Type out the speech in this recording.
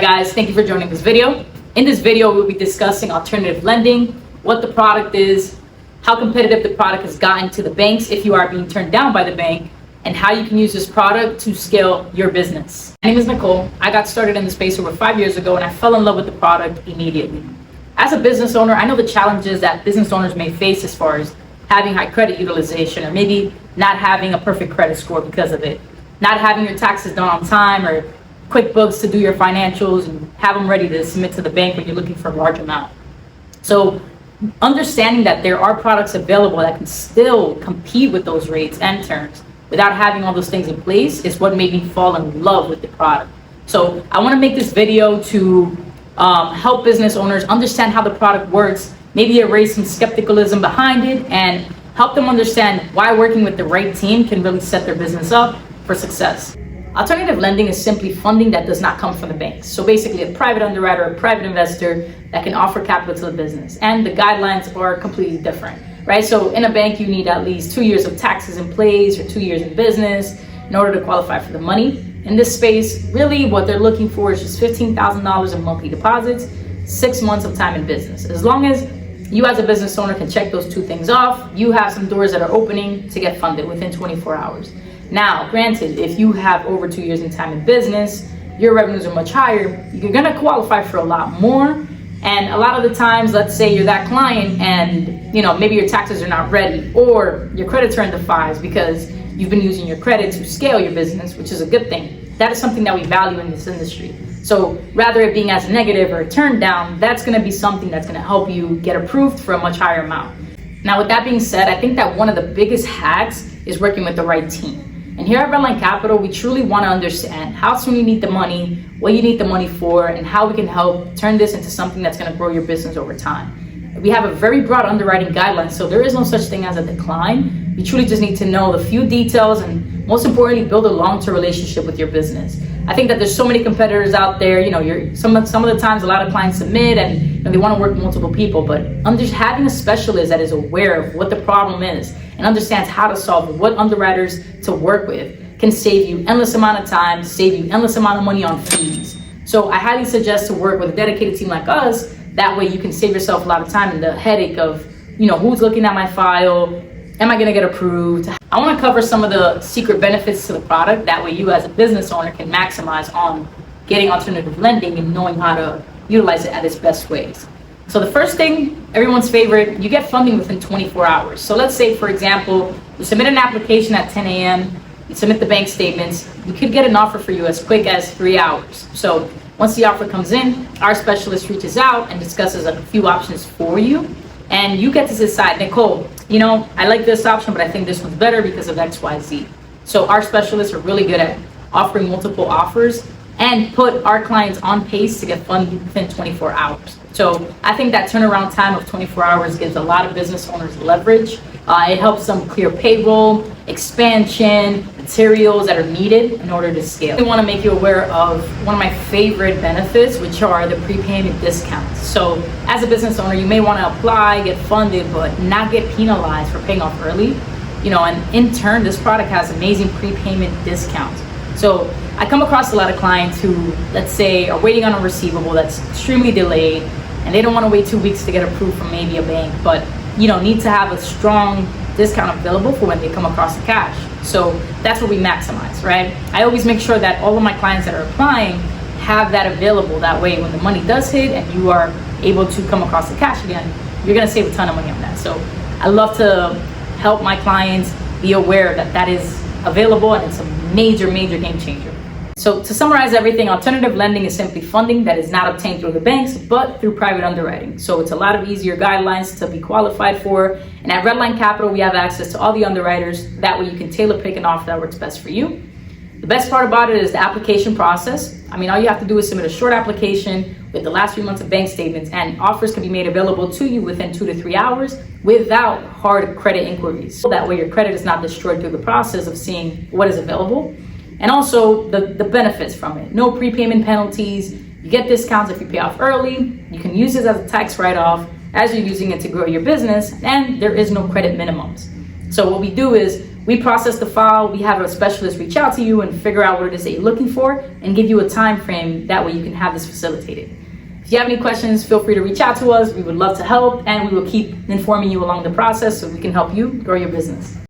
guys, thank you for joining this video. In this video, we'll be discussing alternative lending, what the product is, how competitive the product has gotten to the banks if you are being turned down by the bank, and how you can use this product to scale your business. My name is Nicole. I got started in the space over 5 years ago and I fell in love with the product immediately. As a business owner, I know the challenges that business owners may face as far as having high credit utilization, or maybe not having a perfect credit score because of it, not having your taxes done on time, or QuickBooks to do your financials and have them ready to submit to the bank when you're looking for a large amount. So understanding that there are products available that can still compete with those rates and terms without having all those things in place is what made me fall in love with the product. So I want to make this video to help business owners understand how the product works, maybe erase some skepticism behind it, and help them understand why working with the right team can really set their business up for success. Alternative lending is simply funding that does not come from the banks. So basically a private underwriter, a private investor that can offer capital to the business. And the guidelines are completely different, right? So in a bank, you need at least 2 years of taxes in place or 2 years in business in order to qualify for the money. In this space, really what they're looking for is just $15,000 in monthly deposits, 6 months of time in business. As long as you as a business owner can check those two things off, you have some doors that are opening to get funded within 24 hours. Now, granted, if you have over 2 years in time in business, your revenues are much higher, you're gonna qualify for a lot more. And a lot of the times, let's say you're that client and maybe your taxes are not ready, or your credit's are in the fives because you've been using your credit to scale your business, which is a good thing. That is something that we value in this industry. So rather it being as a negative or a turn down, that's gonna be something that's gonna help you get approved for a much higher amount. Now, with that being said, I think that one of the biggest hacks is working with the right team. And here at Redline Capital, we truly want to understand how soon you need the money, what you need the money for, and how we can help turn this into something that's going to grow your business over time. We have a very broad underwriting guideline, so there is no such thing as a decline. You truly just need to know the few details and, most importantly, build a long-term relationship with your business. I think that there's so many competitors out there. Some of the times a lot of clients submit and they want to work with multiple people, but having a specialist that is aware of what the problem is and understands how to solve it, what underwriters to work with, can save you endless amount of time, save you endless amount of money on fees. So I highly suggest to work with a dedicated team like us. That way you can save yourself a lot of time and the headache of, who's looking at my file? Am I gonna get approved? I wanna cover some of the secret benefits to the product. That way you as a business owner can maximize on getting alternative lending and knowing how to utilize it at its best ways. So the first thing, everyone's favorite, you get funding within 24 hours. So let's say, for example, you submit an application at 10 a.m., you submit the bank statements, you could get an offer for you as quick as 3 hours. So once the offer comes in, our specialist reaches out and discusses a few options for you. And you get to decide, Nicole, I like this option, but I think this one's better because of X, Y, Z. So our specialists are really good at offering multiple offers and put our clients on pace to get funded within 24 hours. So I think that turnaround time of 24 hours gives a lot of business owners leverage. It helps them clear payroll, expansion, materials that are needed in order to scale. I want to make you aware of one of my favorite benefits, which are the prepayment discounts. So as a business owner, you may want to apply, get funded, but not get penalized for paying off early. And in turn, this product has amazing prepayment discounts. So I come across a lot of clients who, let's say, are waiting on a receivable that's extremely delayed, and they don't want to wait 2 weeks to get approved from maybe a bank, but need to have a strong discount available for when they come across the cash. So that's what we maximize, right? I always make sure that all of my clients that are applying have that available. That way, when the money does hit and you are able to come across the cash again, you're going to save a ton of money on that. So I love to help my clients be aware that that is available, and it's a major game changer. So to summarize everything, alternative lending is simply funding that is not obtained through the banks, but through private underwriting. So it's a lot of easier guidelines to be qualified for. And at Redline Capital, we have access to all the underwriters. That way you can tailor pick an offer that works best for you. The best part about it is the application process. All you have to do is submit a short application with the last 3 months of bank statements, and offers can be made available to you within 2 to 3 hours without hard credit inquiries. So that way your credit is not destroyed through the process of seeing what is available. And also the benefits from it. No prepayment penalties. You get discounts if you pay off early. You can use it as a tax write-off as you're using it to grow your business, and there is no credit minimums. So what we do is We process the file, we have a specialist reach out to you and figure out what it is that you're looking for and give you a time frame. That way you can have this facilitated. If you have any questions, feel free to reach out to us. We would love to help, and we will keep informing you along the process so we can help you grow your business.